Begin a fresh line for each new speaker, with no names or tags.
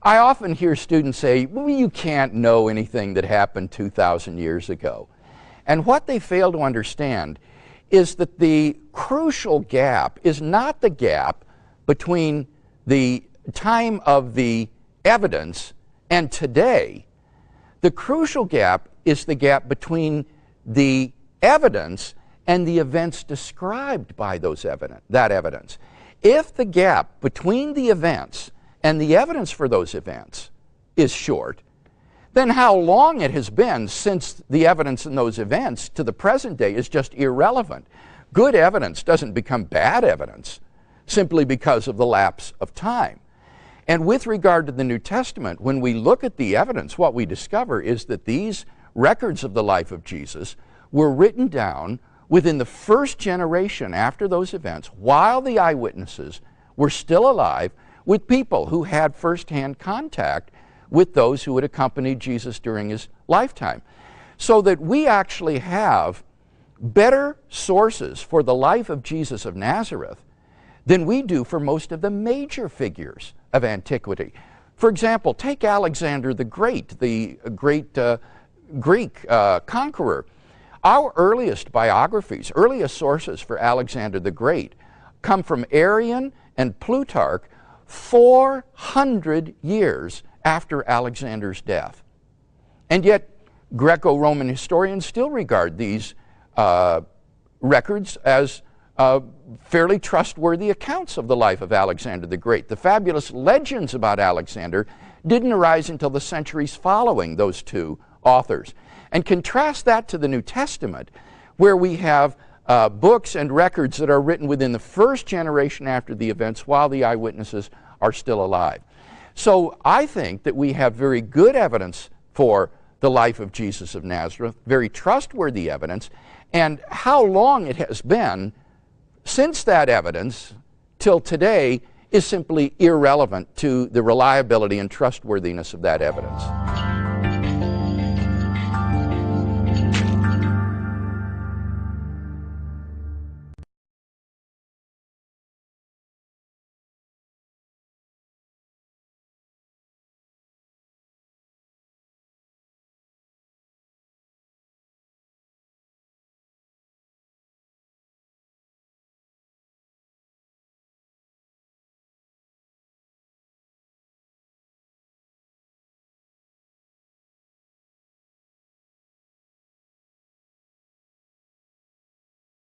I often hear students say, well, you can't know anything that happened 2,000 years ago. And what they fail to understand is that the crucial gap is not the gap between the time of the evidence and today. The crucial gap is the gap between the evidence and the events described by that evidence. If the gap between the events and the evidence for those events is short, then how long it has been since the evidence in those events to the present day is just irrelevant. Good evidence doesn't become bad evidence simply because of the lapse of time. And with regard to the New Testament, when we look at the evidence, what we discover is that these records of the life of Jesus were written down within the first generation after those events, while the eyewitnesses were still alive, with people who had firsthand contact with those who had accompanied Jesus during his lifetime. So that we actually have better sources for the life of Jesus of Nazareth than we do for most of the major figures of antiquity. For example, take Alexander the Great, the great Greek conqueror. Our earliest biographies, earliest sources for Alexander the Great, come from Arrian and Plutarch 400 years after Alexander's death. And yet, Greco-Roman historians still regard these records as fairly trustworthy accounts of the life of Alexander the Great. The fabulous legends about Alexander didn't arise until the centuries following those two authors. And contrast that to the New Testament, where we have books and records that are written within the first generation after the events while the eyewitnesses are still alive. So I think that we have very good evidence for the life of Jesus of Nazareth, very trustworthy evidence, and how long it has been since that evidence till today is simply irrelevant to the reliability and trustworthiness of that evidence.